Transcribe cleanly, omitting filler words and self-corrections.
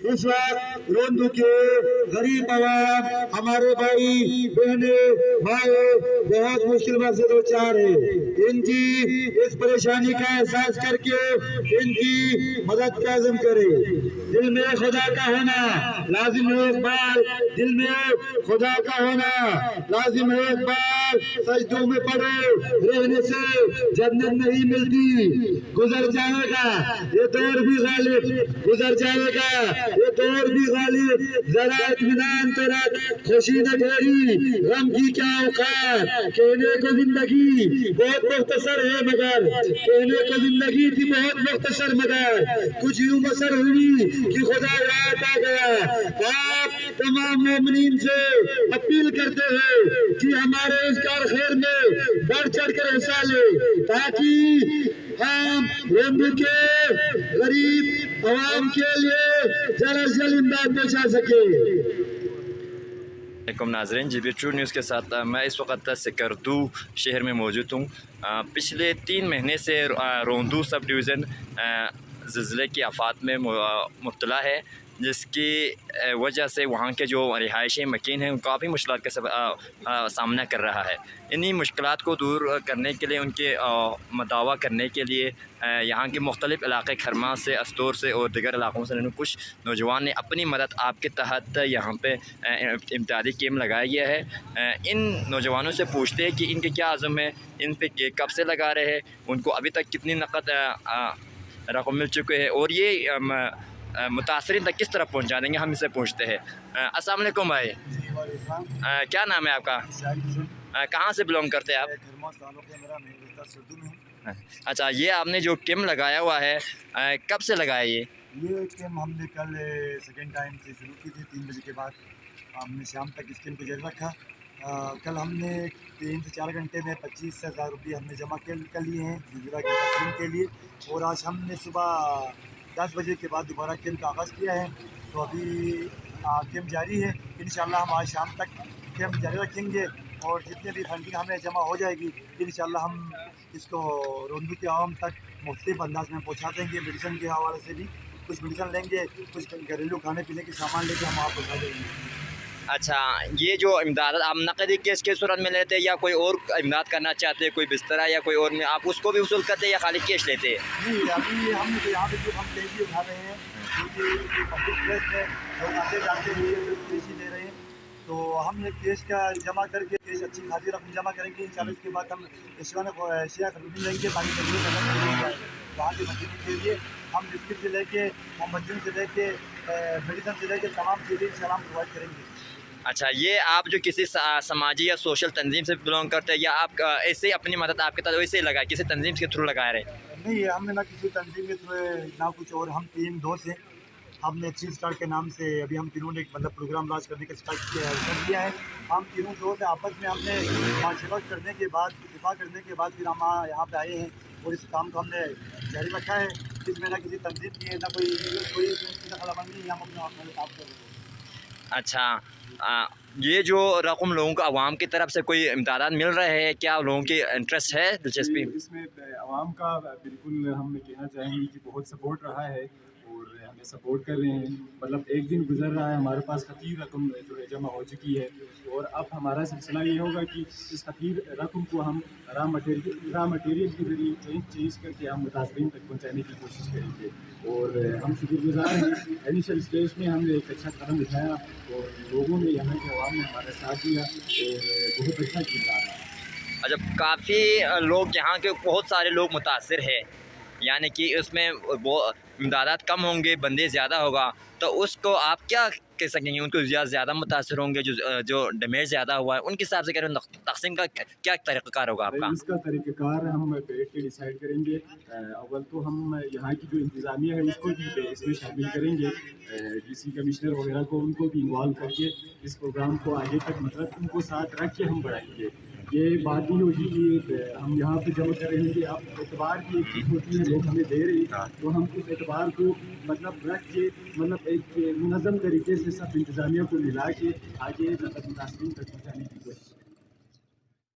इस वक्त रोंदू के गरीब आवाम, हमारे भाई बहने भाई बहुत मुश्किल वक्त से दो चार है। इनकी इस परेशानी का एहसास करके इनकी मदद का आज़म करे। दिल में खुदा का होना लाजिम है, एक बार दिल में खुदा का होना लाजिम है, एक बार सजदों में पड़े रहने से जन्नत नहीं मिलती। गुजर जाएगा ये दौर भी गालिब, गुजर जाएगा ये दौर भी गालिब। जरा इत्मीनान तो रख, खुशी न घेरी गम की क्या औकात। कहने को जिंदगी बहुत मुख्तसर है मगर, कहने को जिंदगी थी बहुत मुख्तसर मगर कुछ यूं बसर हुई कि खुदा रात आ गया। आप तमाम मोमिनीन से अपील करते हैं कि हमारे इस कार खैर में बढ़ चढ़ कर हिस्सा ले, ताकि हम रोंदू के गरीब आवाम के लिए जल्द से जल्द इमदाद पहुंचा सके। नाज़रीन, GB ट्रू न्यूज़ के साथ मैं इस वक्त सिकरदू शहर में मौजूद हूँ। पिछले 3 महीने से रोंदू सब डिवीज़न ज़िलज़ले की आफ़ात में मुब्तला है, जिसकी वजह से वहाँ के जो रिहायशी मकीन हैं काफ़ी मुश्किलात का सामना कर रहा है। इन्हीं मुश्किलात को दूर करने के लिए, उनके मदावा करने के लिए यहाँ के मुख्तलिफ़ इलाक़े खरमा से, अस्तोर से और दीगर इलाक़ों से कुछ नौजवान ने अपनी मदद आपके तहत यहाँ पे इमदादी कैम्प लगाया गया है। इन नौजवानों से पूछते हैं कि इनके क्या आज़म है, इन पे कब से लगा रहे हैं, उनको अभी तक कितनी नक़द रकम मिल चुके हैं और ये मुतासरीन तक किस तरह पहुँचा देंगे, हम इसे पूछते हैं। अस्सलाम वालेकुम भाई, क्या नाम है आपका, कहाँ से बिलोंग करते हैं आप? अच्छा, ये आपने जो कैम्प लगाया हुआ है कब से लगाया ये कैम्प हमने कल सेकेंड टाइम से शुरू की थी। 3 बजे के बाद हमने शाम तक इस कैम्प को जारी रखा। कल हमने 3 से 4 घंटे में 25,000 रुपये हमने जमा कर लिए हैं ज़िलज़ला की तकसीम के लिए। और आज हमने सुबह 10 बजे के बाद दोबारा कैम्प का आगाज़ किया है। तो अभी कैम्प जारी है, इंशाल्लाह हम आज शाम तक कैम्प जारी रखेंगे और जितने भी फंडिंग हमें जमा हो जाएगी इंशाल्लाह हम इसको रोंदू के आवाम तक मुख्तलिफ अंदाज में पहुँचा देंगे। मेडिसन के हवाले से भी कुछ मेडिसन लेंगे, कुछ घरेलू खाने पीने के सामान लेके हम आपको पहुँचा देंगे। अच्छा, ये जो इमदाद आप नकदी केस के सूरत में लेते हैं या कोई और इमदाद करना चाहते हैं, कोई बिस्तरा या कोई और में, आप उसको भी वसूल करते हैं या खाली कैश लेते हैं? जी, अभी हम तो यहाँ पे जो हम कैश उठा रहे हैं क्योंकि पब्लिक प्लेस में लोग आते जाते हुए कैश ही ले रहे हैं। तो हम ये कैश का जमा करके कैश अच्छी खासी रकम जमा करेंगे इंशाल्लाह। इसके बाद हम एशिया खरीद लेंगे ताकि वहाँ के मशीन के लिए हम बिस्किट से लेके मोमबत्तियों से लेके मेडिसन से लेके तमाम चीज़ें इंशाल्लाह हम प्रोवाइड करेंगे। अच्छा, ये आप जो किसी समाजी या सोशल तंजीम से बिलोंग करते हैं या आप ऐसे ही अपनी मदद आपके तहत वैसे ही लगाए, किसी तंजीम के थ्रू लगा रहे हैं? नहीं, हमने ना किसी तंजीम के थ्रू ना कुछ और। हम 3 दोस्त हैं, हमने थ्री स्टार के नाम से अभी हम तीनों ने एक मतलब प्रोग्राम लॉन्च करने का स्टार्ट किया है। हम तीनों दोस्त आपस में हमने माशवरत करने के बाद, इत्तेफाक करने के बाद फिर हम यहाँ पे आए हैं और इस काम को हमने जारी रखा है। इसमें ना किसी तंजीम की है, ना कोई खलाबंदी, हम अपने आप में काम कर रहे हैं। अच्छा, ये जो रकम लोगों को आवाम की तरफ से कोई इमदाद मिल रहे हैं, क्या लोगों की इंटरेस्ट है, दिलचस्पी? इसमें आवाम का बिल्कुल हम कहना चाहेंगे कि बहुत सपोर्ट रहा है और हमें सपोर्ट कर रहे हैं। मतलब एक दिन गुजर रहा है, हमारे पास खतीर रकम जो है जमा हो चुकी है और अब हमारा सिलसिला ये होगा कि इस खतीर रकम को हम रॉ मटेरियल के ज़रिए चेंज करके हम मुतासरीन तक पहुँचाने की कोशिश करेंगे। और हम शुक्रगुजार हैं, इनिशियल स्टेज में हमने एक अच्छा कदम उठाया और लोगों ने, यहाँ के अवाम ने हमारा साथ दिया और बहुत अच्छा किरदार रहा। अच्छा, काफ़ी लोग यहाँ के बहुत सारे लोग मुतासिर हैं, यानी कि उसमें वो इमदाद कम होंगे, बंदे ज़्यादा होगा, तो उसको आप क्या कह सकेंगे? उनको ज़्यादा मुतासिर होंगे, जो डैमेज ज़्यादा हुआ है उनके हिसाब से कह रहे हैं, तक़सीम का क्या तरीक़ाकार होगा आपका? इसका तरीक़ाकार हम बैठ के डिसाइड करेंगे। अव्वल तो हम यहाँ की जो इंतज़ामिया है उसको भी इसमें शामिल करेंगे, DC कमिश्नर वगैरह को, उनको भी इन्वॉल्व करके इस प्रोग्राम को आगे तक मतलब उनको साथ रख के हम बढ़ाएंगे। ये बात नहीं होगी कि हम यहाँ पे जमा कर रहे हैं। आप एतबार की एक चीज़ होती है, लोग हमें दे रहे हैं, तो हम उस एतबार को मतलब रख के मतलब एक मुनज़्ज़म तरीके से सब इंतज़ामिया को मिला के आगे मतलब मुतासरीन तक पहुँचाने की